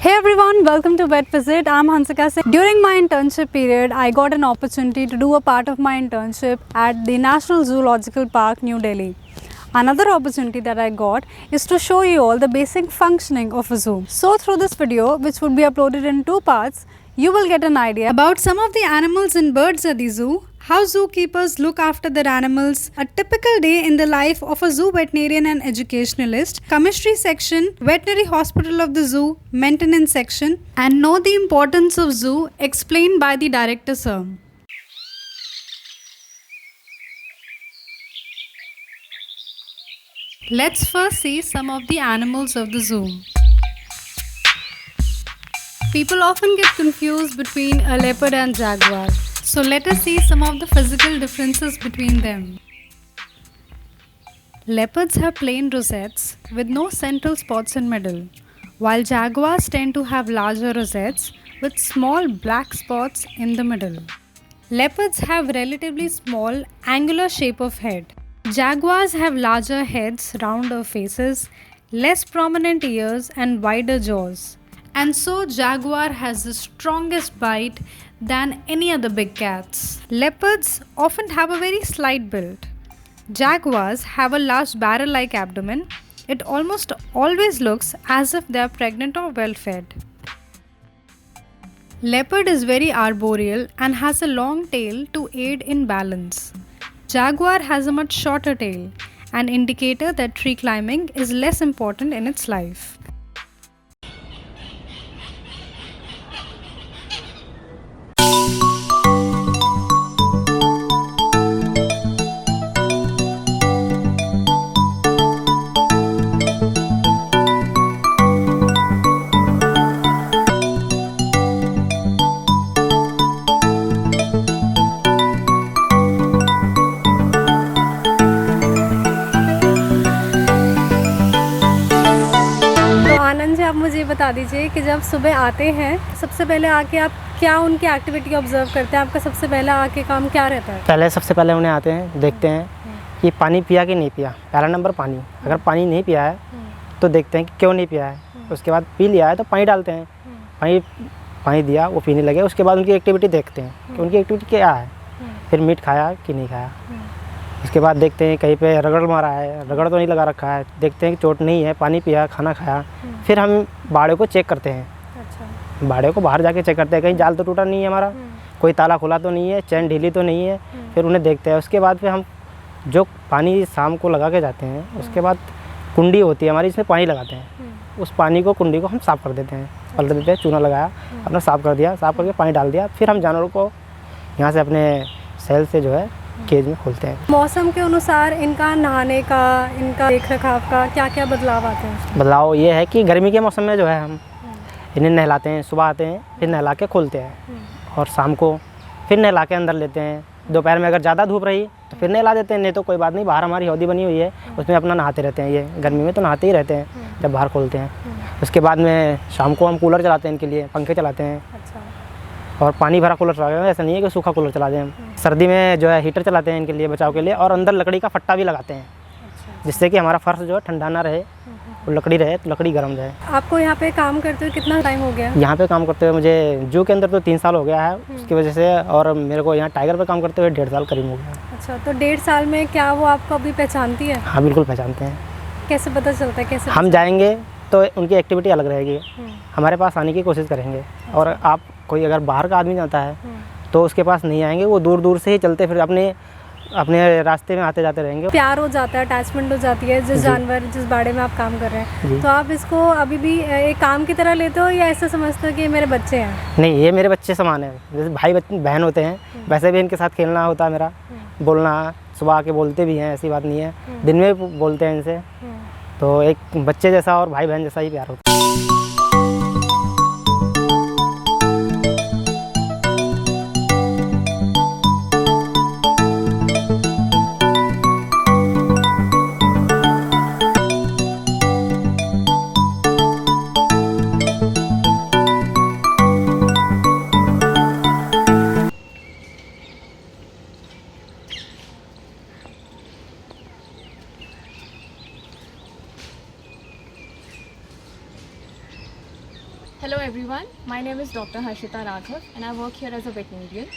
Hey everyone, welcome to Vet Visit. I'm Hansika Singh. During my internship period, I got an opportunity to do a part of my internship at the National Zoological Park, New Delhi. Another opportunity that I got is to show you all the basic functioning of a zoo. So through this video, which would be uploaded in two parts, you will get an idea about some of the animals and birds at the zoo, how zookeepers look after their animals, a typical day in the life of a zoo veterinarian and educationalist, chemistry section, veterinary hospital of the zoo, maintenance section, and know the importance of zoo explained by the director sir. Let's first see some of the animals of the zoo. People often get confused between a leopard and jaguar. So let us see some of the physical differences between them. Leopards have plain rosettes with no central spots in middle, while jaguars tend to have larger rosettes with small black spots in the middle. Leopards have relatively small angular shape of head. Jaguars have larger heads, rounder faces, less prominent ears and wider jaws. And so jaguar has the strongest bite than any other big cats. Leopards often have a very slight build. Jaguars have a large barrel-like abdomen. It almost always looks as if they are pregnant or well-fed. Leopard is very arboreal and has a long tail to aid in balance. Jaguar has a much shorter tail, an indicator that tree climbing is less important in its life. आप मुझे ये बता दीजिए कि जब सुबह आते हैं सबसे पहले आके आप क्या उनकी एक्टिविटी ऑब्जर्व करते हैं? आपका सबसे पहला आके काम क्या रहता है? सबसे पहले उन्हें आते हैं, देखते हैं कि पानी पिया कि नहीं पिया। पहला नंबर पानी, अगर पानी नहीं पिया है तो देखते हैं कि क्यों नहीं पिया है। उसके बाद पी लिया है तो पानी डालते हैं, पानी दिया वो पीने लगे। उसके बाद उनकी एक्टिविटी देखते हैं कि उनकी एक्टिविटी क्या है, फिर मीट खाया कि नहीं खाया। उसके बाद देखते हैं कहीं पे रगड़ मारा है, रगड़ तो नहीं लगा रखा है, देखते हैं कि चोट नहीं है, पानी पिया, खाना खाया। फिर हम बाड़े को चेक करते हैं। अच्छा। बाड़े को बाहर जाके चेक करते हैं कहीं जाल तो टूटा नहीं है हमारा, कोई ताला खुला तो नहीं है, चैन ढीली तो नहीं है। फिर उन्हें देखते हैं। उसके बाद फिर हम जो पानी शाम को लगा के जाते हैं, उसके बाद कुंडी होती है हमारी, इसमें पानी लगाते हैं। उस पानी को, कुंडी को हम साफ़ कर देते हैं, पलट देते हैं, चूना लगाया, अपना साफ़ कर दिया, साफ़ करके पानी डाल दिया। फिर हम जानवरों को यहाँ से अपने सेल से जो है केज में खोलते हैं। मौसम के अनुसार इनका नहाने का, इनका देख रखाव का क्या क्या बदलाव आते हैं? बदलाव ये है कि गर्मी के मौसम में जो है हम इन्हें नहलाते हैं, सुबह आते हैं, फिर नहला के खोलते हैं, और शाम को फिर नहला के अंदर लेते हैं। दोपहर में अगर ज़्यादा धूप रही तो फिर नहला देते हैं, नहीं तो कोई बात नहीं, बाहर हमारी हौदी बनी हुई है, उसमें अपना नहाते रहते हैं। ये गर्मी में तो नहाते ही रहते हैं जब बाहर खोलते हैं। उसके बाद में शाम को हम कूलर चलाते हैं इनके लिए, पंखे चलाते हैं। और पानी भरा कूलर चलाते हैं, ऐसा नहीं है कि सूखा कूलर चला दें। सर्दी में जो है हीटर चलाते हैं इनके लिए बचाव के लिए, और अंदर लकड़ी का फट्टा भी लगाते हैं, जिससे कि हमारा फर्श जो है ठंडा ना रहे, वो लकड़ी रहे तो लकड़ी गर्म रहे। आपको यहाँ पे काम करते हुए कितना टाइम हो गया? यहाँ पे काम करते हुए मुझे जू के अंदर तो 3 साल हो गया है उसकी वजह से, और मेरे को यहाँ टाइगर पे काम करते हुए 1.5 साल करीब हो गया। अच्छा, तो 1.5 साल में क्या वो आपको अभी पहचानती है? हाँ बिल्कुल पहचानते हैं। कैसे पता चलता है? कैसे हम जाएंगे तो उनकी एक्टिविटी अलग रहेगी, हमारे पास आने की कोशिश करेंगे। और आप कोई अगर बाहर का आदमी जाता है तो उसके पास नहीं आएंगे, वो दूर दूर से ही चलते फिर अपने रास्ते में आते जाते रहेंगे। प्यार हो जाता है, अटैचमेंट हो जाती है जिस जानवर, जिस बाड़े में आप काम कर रहे हैं। तो आप इसको अभी भी एक काम की तरह लेते हो या ऐसा समझते हो कि ये मेरे बच्चे हैं? नहीं, ये मेरे बच्चे समान है। जैसे भाई बहन होते हैं वैसे भी इनके साथ खेलना होता है मेरा, बोलना, सुबह आके बोलते भी हैं, ऐसी बात नहीं है, दिन में भी बोलते हैं इनसे। तो एक बच्चे जैसा और भाई बहन जैसा ही प्यार होता है। Hello everyone, my name is Dr. Harshita Raghav and I work here as a veterinarian.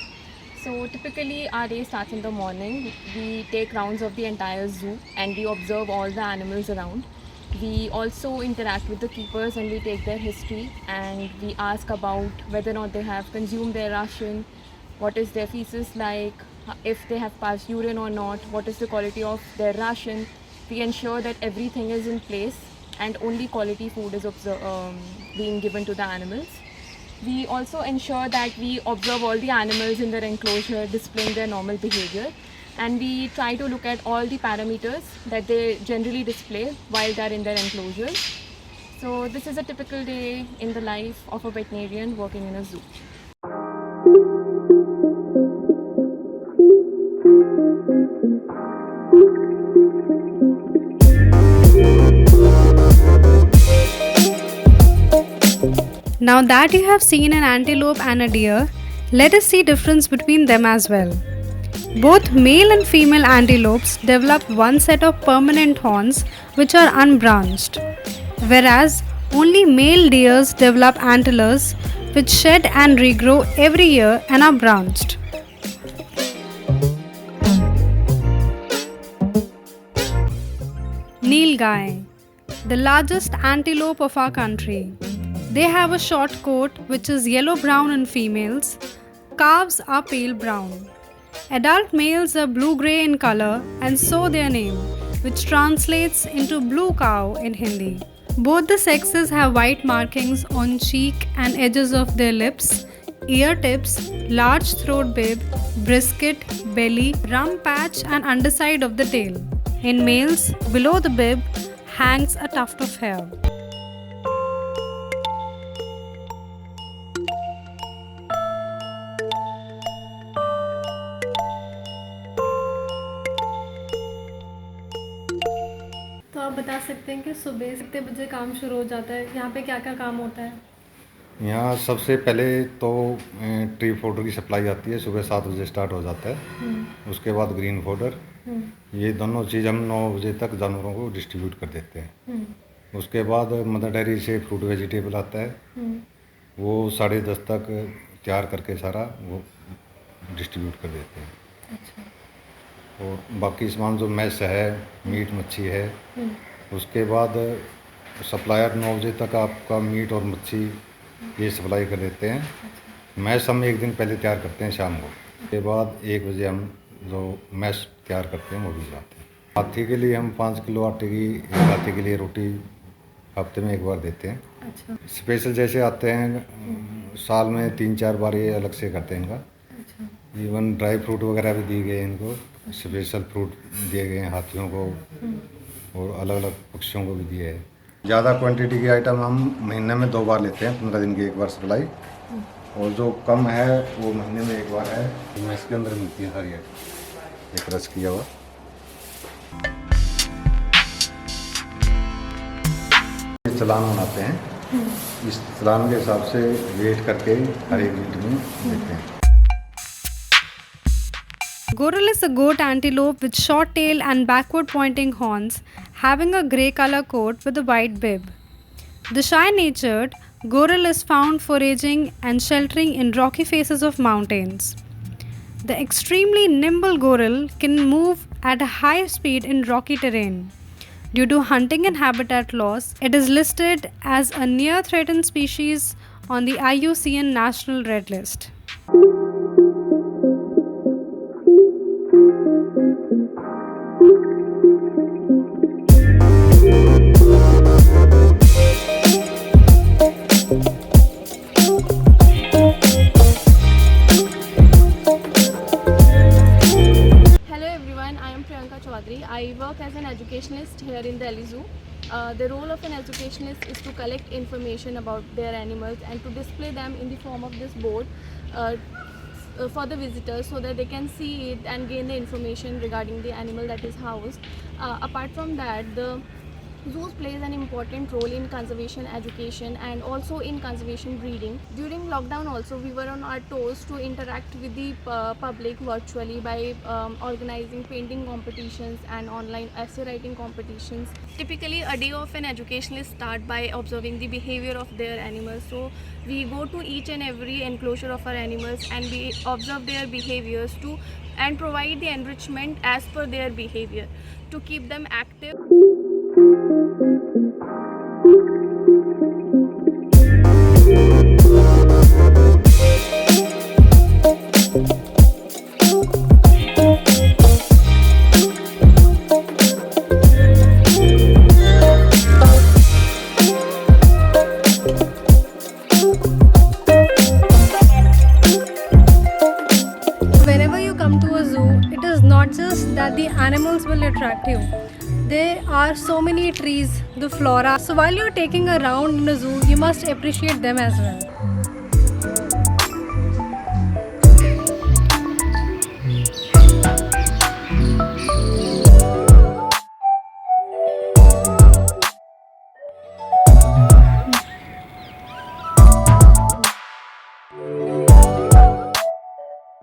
So typically our day starts in the morning. We take rounds of the entire zoo and we observe all the animals around. We also interact with the keepers and we take their history and we ask about whether or not they have consumed their ration, what is their feces like, if they have passed urine or not, what is the quality of their ration. We ensure that everything is in place and only quality food is being given to the animals. We also ensure that we observe all the animals in their enclosure displaying their normal behavior, and we try to look at all the parameters that they generally display while they are in their enclosures. So this is a typical day in the life of a veterinarian working in a zoo. Now that you have seen an antelope and a deer, let us see difference between them as well. Both male and female antelopes develop one set of permanent horns which are unbranched, whereas only male deers develop antlers which shed and regrow every year and are branched. Nilgai, the largest antelope of our country. They have a short coat which is yellow-brown in females. Calves are pale brown. Adult males are blue-grey in color and so their name, which translates into blue cow in Hindi. Both the sexes have white markings on cheek and edges of their lips, ear tips, large throat bib, brisket, belly, rump patch and underside of the tail. In males, below the bib hangs a tuft of hair. तो आप बता सकते हैं कि सुबह कितने बजे काम शुरू हो जाता है, यहाँ पे क्या क्या काम होता है? यहाँ सबसे पहले तो ट्री फोडर की सप्लाई आती है, सुबह 7 बजे स्टार्ट हो जाता है। उसके बाद ग्रीन फोडर, ये दोनों चीज़ हम 9 बजे तक जानवरों को डिस्ट्रीब्यूट कर देते हैं। उसके बाद मदर डेयरी से फ्रूट वेजिटेबल आता है, वो 10:30 तक तैयार करके सारा वो डिस्ट्रीब्यूट कर देते हैं। अच्छा। और बाकी सामान जो मैस है, मीट मच्छी है, उसके बाद सप्लायर 9 बजे तक आपका मीट और मच्छी ये सप्लाई कर देते हैं। मैस हम एक दिन पहले तैयार करते हैं शाम को, उसके बाद 1 बजे हम जो मैस तैयार करते हैं वो भी लाते हैं। हाथी के लिए हम 5 किलो आटे की हाथी के लिए रोटी हफ्ते में 1 बार देते हैं। अच्छा। स्पेशल जैसे आते हैं साल में 3-4 बार ये अलग से करते हैं इनका। अच्छा। इवन ड्राई फ्रूट वगैरह भी दिए गए इनको, स्पेशल फ्रूट दिए गए हैं हाथियों को और अलग अलग पक्षियों को भी दिए हैं। ज़्यादा क्वांटिटी की आइटम हम महीने में 2 बार लेते हैं, 15 दिन की 1 बार सप्लाई, और जो कम है वो महीने में 1 बार है। इसके अंदर मिलती है सारी एक रस किया हुआ। चालान बनाते हैं, इस चालान के हिसाब से वेट करके हर एक यूनिट में देते हैं। Goral is a goat antelope with short tail and backward pointing horns, having a grey color coat with a white bib. The shy-natured goral is found foraging and sheltering in rocky faces of mountains. The extremely nimble goral can move at a high speed in rocky terrain. Due to hunting and habitat loss, it is listed as a near threatened species on the IUCN National Red List. I work as an educationalist here in Delhi Zoo. The role of an educationalist is to collect information about their animals and to display them in the form of this board for the visitors so that they can see it and gain the information regarding the animal that is housed. Apart from that, the Zoos plays an important role in conservation education and also in conservation breeding. During lockdown also we were on our toes to interact with the public virtually by organizing painting competitions and online essay writing competitions. Typically a day of an educationalist start by observing the behavior of their animals. So we go to each and every enclosure of our animals and we observe their behaviors to and provide the enrichment as per their behavior to keep them active. Whenever you come to a zoo, it is not just that the animals will attract you. There are so many trees, the flora. So while you're taking a round in a zoo, you must appreciate them as well.